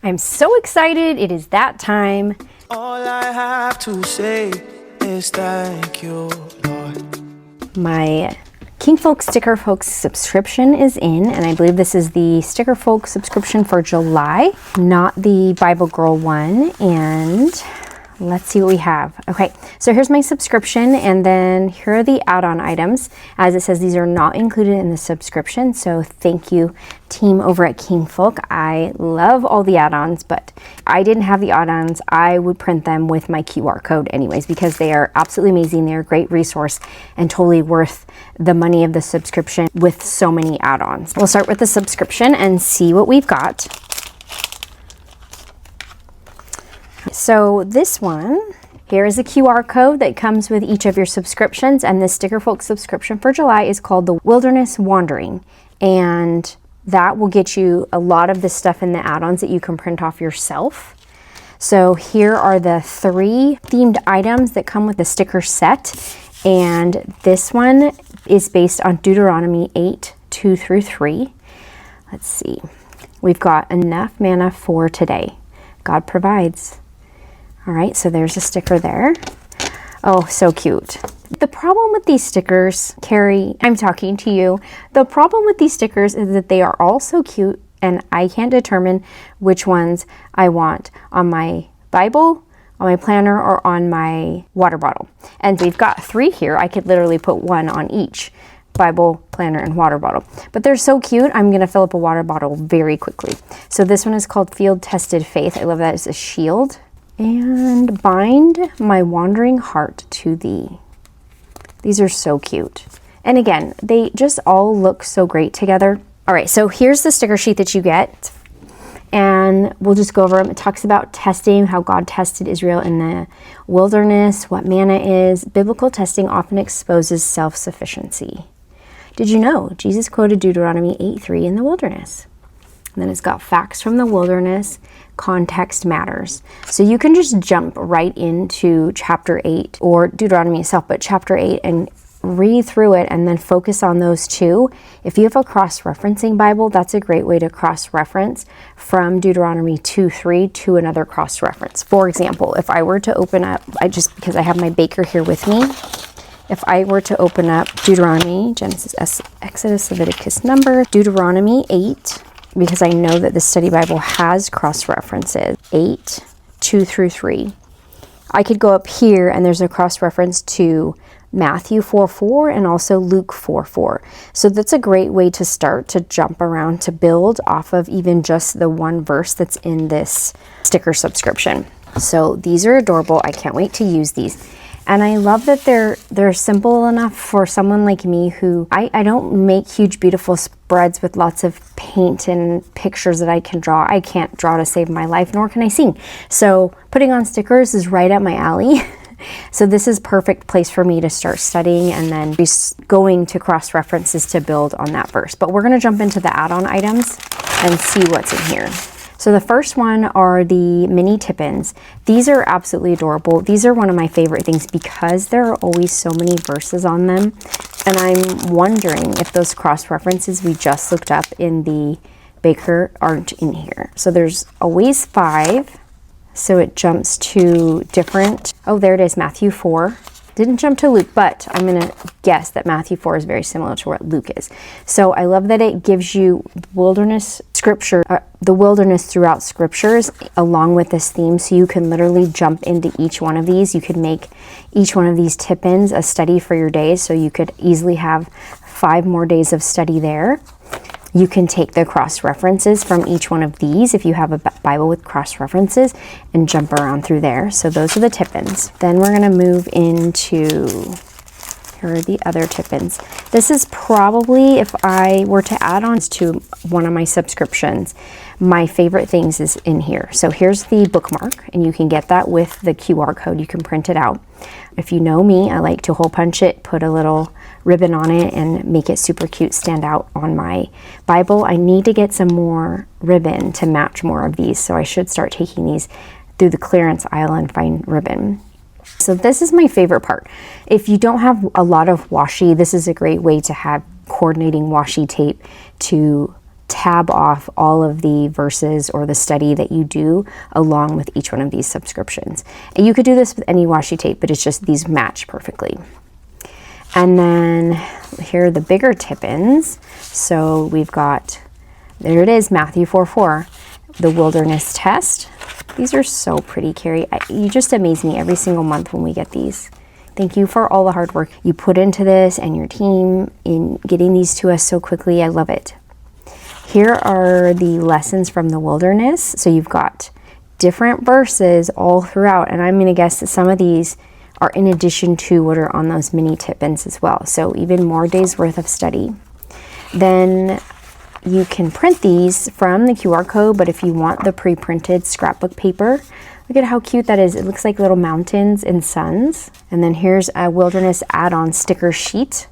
I'm so excited. It is that time. All I have to say is thank you, Lord. My King Folk Sticker Folks subscription is in, and I believe this is the Sticker Folk subscription for July, not the Bible Girl one. And let's see what we have. Okay, so here's my subscription, and then here are the add-on items. As it says, these are not included in the subscription, so thank you, team over at King Folk. I love all the add-ons, but I didn't have the add-ons. I would print them with my QR code anyways, because they are absolutely amazing. They're a great resource and totally worth the money of the subscription with so many add-ons. We'll start with the subscription and see what we've got. So this one, here is a QR code that comes with each of your subscriptions, and the Sticker Folk subscription for July is called the Wilderness Wandering, and that will get you a lot of the stuff in the add-ons that you can print off yourself. So here are the 3 themed items that come with the sticker set, and this one is based on Deuteronomy 8:2-3. Let's see. We've got enough manna for today. God provides. All right, so there's a sticker there. Oh, so cute. The problem with these stickers, Carrie, I'm talking to you. The problem with these stickers is that they are all so cute, and I can't determine which ones I want on my Bible, on my planner, or on my water bottle. And we've got 3 here. I could literally put one on each: Bible, planner, and water bottle. But they're so cute, I'm gonna fill up a water bottle very quickly. So this one is called Field Tested Faith. I love that it's a shield. And bind my wandering heart to thee. These are so cute. And again, they just all look so great together. All right, so here's the sticker sheet that you get. And we'll just go over them. It talks about testing, how God tested Israel in the wilderness, what manna is. Biblical testing often exposes self-sufficiency. Did you know Jesus quoted Deuteronomy 8:3 in the wilderness? And then it's got facts from the wilderness. Context matters. So you can just jump right into chapter 8 or Deuteronomy itself, but chapter 8, and read through it and then focus on those 2. If you have a cross-referencing Bible, that's a great way to cross-reference from Deuteronomy 2:3 to another cross-reference. For example, if I were to open up, because I have my baker here with me, if I were to open up Deuteronomy, Genesis, Exodus, Leviticus, Numbers, Deuteronomy 8, because I know that the study Bible has cross-references, 8:2-3. I could go up here and there's a cross-reference to Matthew 4:4 and also Luke 4:4. So that's a great way to start to jump around, to build off of even just the one verse that's in this sticker subscription. So these are adorable. I can't wait to use these. And I love that they're simple enough for someone like me who, I don't make huge, beautiful spreads with lots of paint and pictures that I can draw. I can't draw to save my life, nor can I sing. So putting on stickers is right up my alley. So this is perfect place for me to start studying and then be going to cross-references to build on that verse. But we're gonna jump into the add-on items and see what's in here. So the first one are the mini tip-ins. These are absolutely adorable. These are one of my favorite things because there are always so many verses on them. And I'm wondering if those cross-references we just looked up in the Baker aren't in here. So there's always 5. So it jumps to different, oh, there it is, Matthew 4. Didn't jump to Luke, but I'm going to guess that Matthew 4 is very similar to what Luke is. So I love that it gives you wilderness scripture, the wilderness throughout scriptures along with this theme. So you can literally jump into each one of these. You could make each one of these tip-ins a study for your days. So you could easily have 5 more days of study there. You can take the cross-references from each one of these if you have a Bible with cross-references and jump around through there. So those are the tip-ins. Then we're gonna move into, here are the other tip-ins. This is probably, if I were to add on to one of my subscriptions, my favorite things is in here. So here's the bookmark, and you can get that with the QR code. You can print it out. If you know me, I like to hole punch it, put a little ribbon on it, and make it super cute, stand out on my Bible. I need to get some more ribbon to match more of these, so I should start taking these through the clearance aisle and find ribbon. So this is my favorite part. If you don't have a lot of washi, this is a great way to have coordinating washi tape to tab off all of the verses or the study that you do along with each one of these subscriptions. And you could do this with any washi tape, but it's just these match perfectly. And then here are the bigger tip-ins. So we've got, there it is, Matthew 4:4, the wilderness test. These are so pretty, Carrie. You just amaze me every single month when we get these. Thank you for all the hard work you put into this and your team in getting these to us so quickly. I love it. Here are the lessons from the wilderness. So you've got different verses all throughout, and I'm going to guess that some of these are in addition to what are on those mini tip-ins as well. So even more days worth of study. Then you can print these from the QR code, but if you want the pre-printed scrapbook paper, look at how cute that is. It looks like little mountains and suns. And then here's a wilderness add-on sticker sheet.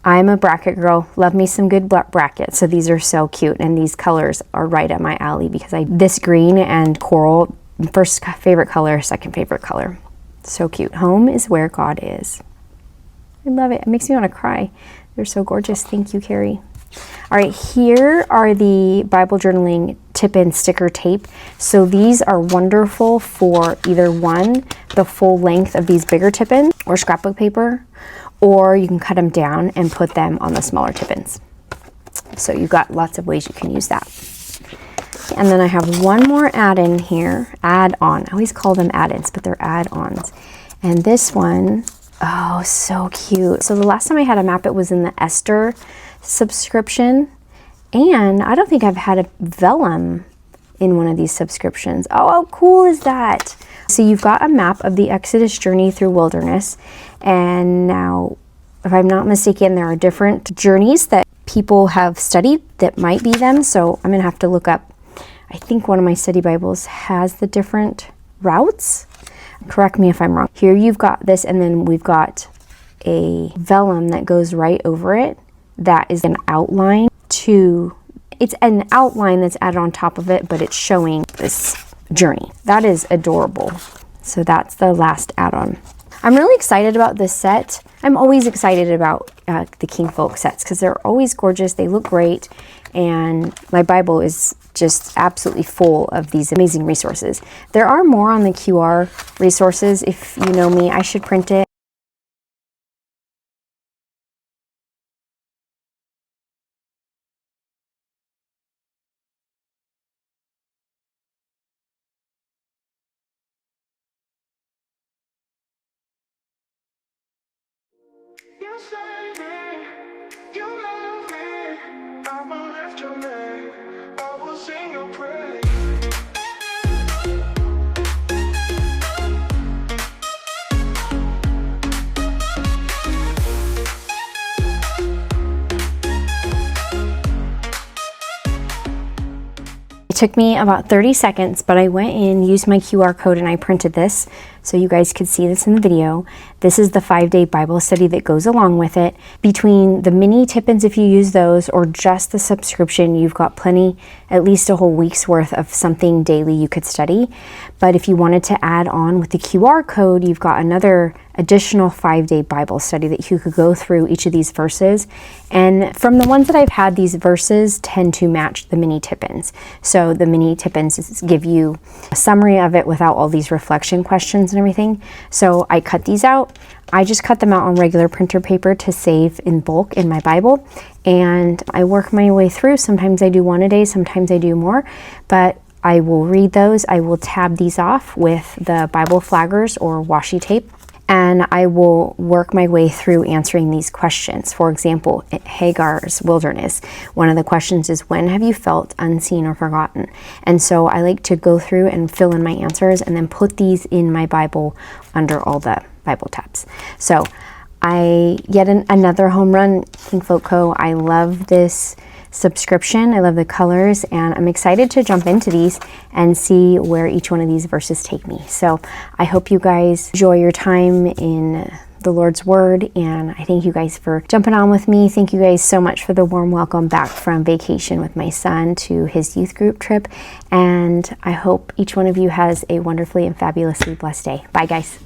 I'm a bracket girl, love me some good brackets. So these are so cute, and these colors are right up my alley because this green and coral, first favorite color, second favorite color. So cute. Home is where God is. I love it. It makes me want to cry. They're so gorgeous. Thank you, Carrie. All right, here are the Bible journaling tip-in sticker tape. So these are wonderful for either one, the full length of these bigger tip-ins or scrapbook paper, or you can cut them down and put them on the smaller tip-ins. So you've got lots of ways you can use that. And then I have one more add-in here, add-on. I always call them add-ins, but they're add-ons. And this one, oh, so cute. So the last time I had a map, it was in the Esther subscription. And I don't think I've had a vellum in one of these subscriptions. Oh, how cool is that? So you've got a map of the Exodus journey through wilderness. And now, if I'm not mistaken, there are different journeys that people have studied that might be them. So I'm gonna have to look up. I think one of my study Bibles has the different routes. Correct me if I'm wrong. Here you've got this, and then we've got a vellum that goes right over it. That is an outline to, it's an outline that's added on top of it, but it's showing this journey. That is adorable. So that's the last add-on. I'm really excited about this set. I'm always excited about the Kingfolk sets because they're always gorgeous. They look great. And my Bible is just absolutely full of these amazing resources. There are more on the QR resources. If you know me, I should print it. You saved me, you love me, I will lift your name, I will sing your praise. It took me about 30 seconds, but I went in, used my QR code, and I printed this so you guys could see this in the video. This is the 5-day Bible study that goes along with it. Between the mini tip-ins, if you use those, or just the subscription, you've got plenty, at least a whole week's worth of something daily you could study. But if you wanted to add on with the QR code, you've got another additional 5-day Bible study that you could go through each of these verses. And from the ones that I've had, these verses tend to match the mini tip-ins. So the mini tip-ins give you a summary of it without all these reflection questions and everything. So I cut these out. I just cut them out on regular printer paper to save in bulk in my Bible. And I work my way through. Sometimes I do one a day, sometimes I do more, but I will read those. I will tab these off with the Bible flaggers or washi tape, and I will work my way through answering these questions. For example, Hagar's wilderness. One of the questions is, when have you felt unseen or forgotten? And so I like to go through and fill in my answers and then put these in my Bible under all the Bible tabs. So another home run, Kingfolk Co. I love this subscription. I love the colors, and I'm excited to jump into these and see where each one of these verses take me. So I hope you guys enjoy your time in the Lord's Word, and I thank you guys for jumping on with me. Thank you guys so much for the warm welcome back from vacation with my son to his youth group trip, and I hope each one of you has a wonderfully and fabulously blessed day. Bye, guys.